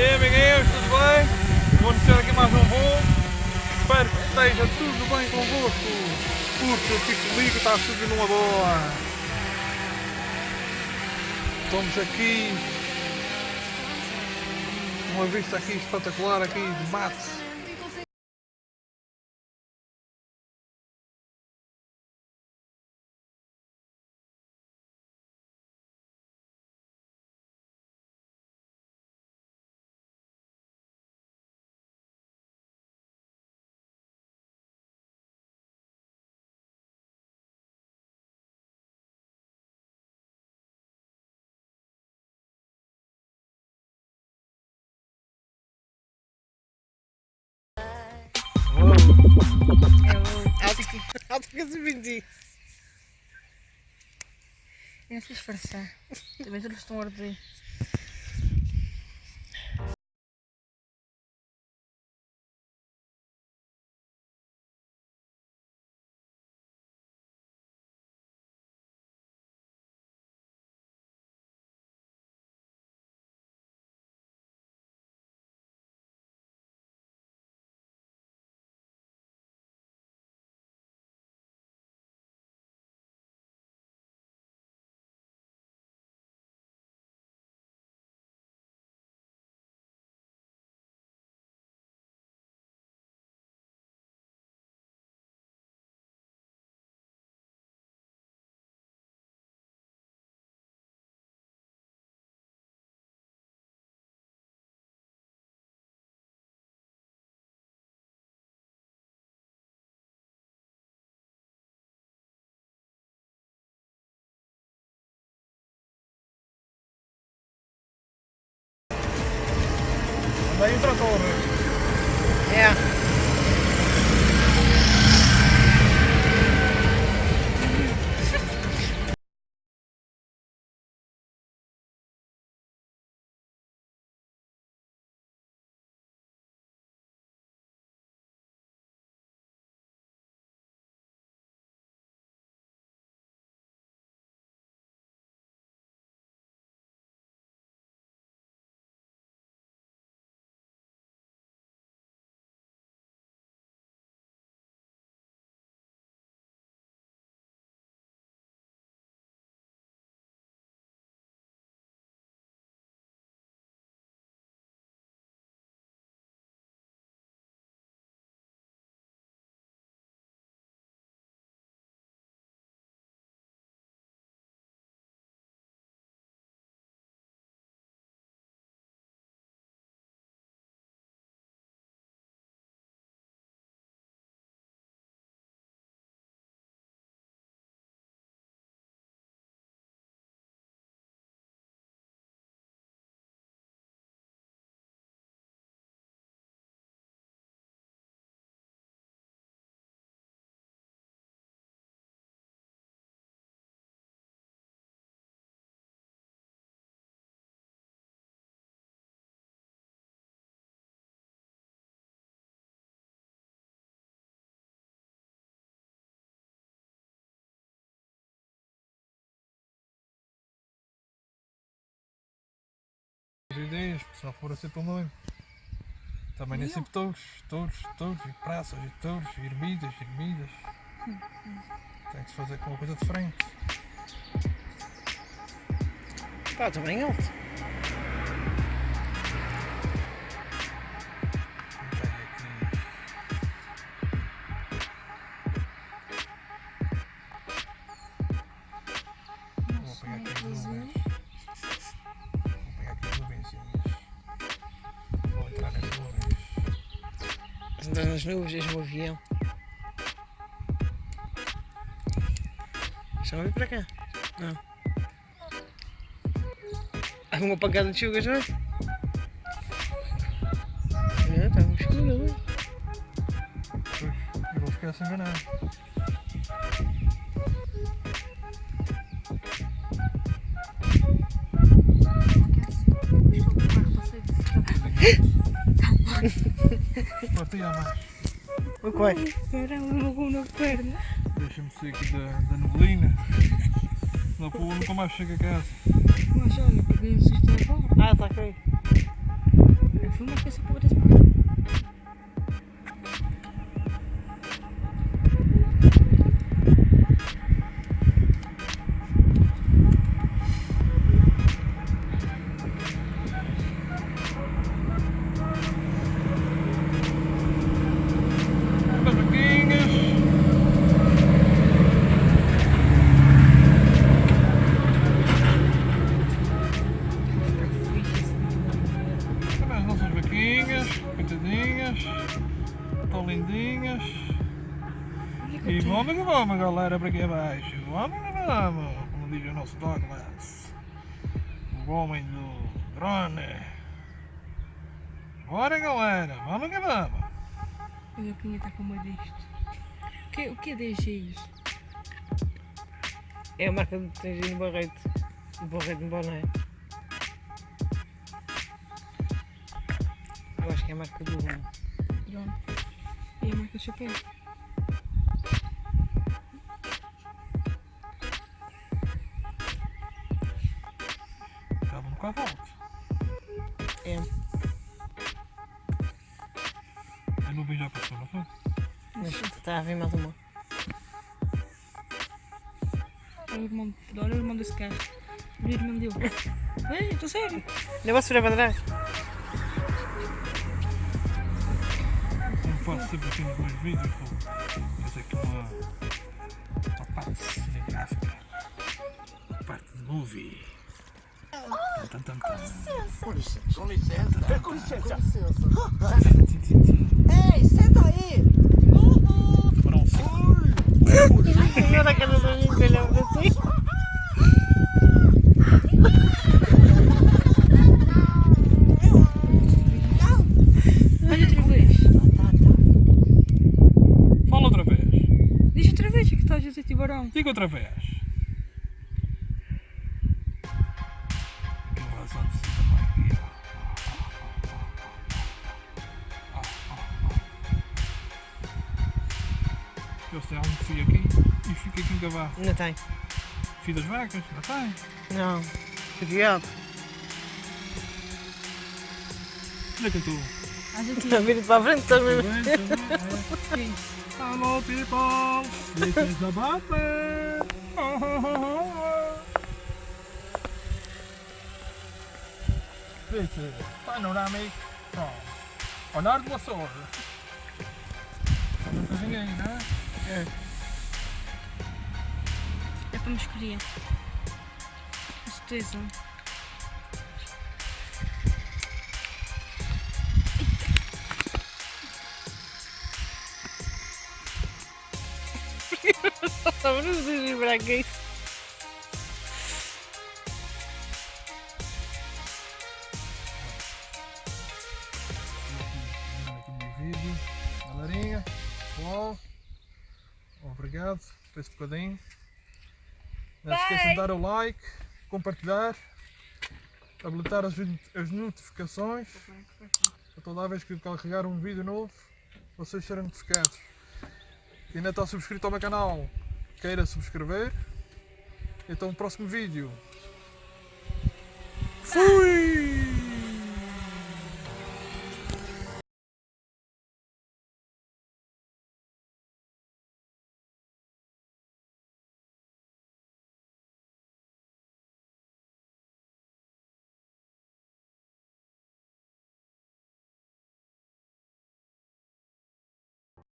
aí, amiguinhos, tudo bem? Vou iniciar aqui mais um voo. Espero que esteja tudo bem convosco, porque eu fico comigo, está tudo numa boa. Estamos aqui, uma vista aqui espetacular aqui de mate. Alta que se vendi. Eu não sei disfarçar. Também todos estão a arder. Anda aí um trator. É. Ideias, se não for a ser tão longe. Também nem sempre touros, e praças, e touros, e ermidas. Tem que se fazer com uma coisa diferente. Pá, também alto. Vou apanhar aqui as nuvens. Vou entrar nas nuvens. Entras nas nuvens, és um avião. Estão a vir para cá? Não. Há uma pancada de chugas, não é? É, está muito escuro ali. Pois, eu vou ficar sem enganar. Partia mais. O que vai? Caramba, uma na perna. Deixa-me sair aqui da neblina. Senão pô, nunca mais chego a casa. Mas olha, peguei um susto agora. Ah, está aqui. Foi uma coisa por esse As vaquinhas. Também as nossas vaquinhas, coitadinhas, estão lindinhas. E vamos que vamos, galera, para aqui abaixo. Vamos que vamos, como diz o nosso Douglas, o homem do drone. Bora, galera, vamos que vamos. Olha a pinha está com uma disto. O que é DGI? É a marca do Tangino Barreto. O Barreto no Boné. Eu acho que é a marca do Drone. E a marca do chapéu. Estava um bocado alto. É. A nuvem já passou, não foi? Mas está a vir mais uma. Olha o irmão desse carro. O irmão deu. Ei, estou sério. Não posso virar para trás? Não faço sempre assim nos meus vídeos, vou fazer aqui uma parte cinematográfica, uma parte de movie. Com licença. Com licença. Ei, senta aí! Foram Agora a cara da gente olhar para ti. Olha outra vez. Fala outra vez. Diz outra vez que estás a dizer tubarão. Diga outra vez. Aqui o razão de cima aqui. Eles têm algo de fio aqui e fica aqui um cavalo. Não tem. Fio das vacas, não tem? Não. Obrigado. Onde é que eu estou? Estás aqui. Está a vir para a frente, estás mesmo. Hello people, this is the butler. This is panoramic from Leonardo Açores. Um bocadinho aí, não é? É para me escolher. Com certeza. Vamos nos para aqui. Aqui no vídeo. Galerinha, pessoal, obrigado por esse bocadinho. Não se esqueçam de dar o like, compartilhar, habilitar as notificações para toda vez que carregar um vídeo novo vocês serem notificados. Se ainda está subscrito ao meu canal, queira subscrever. Então, no próximo vídeo. Fui!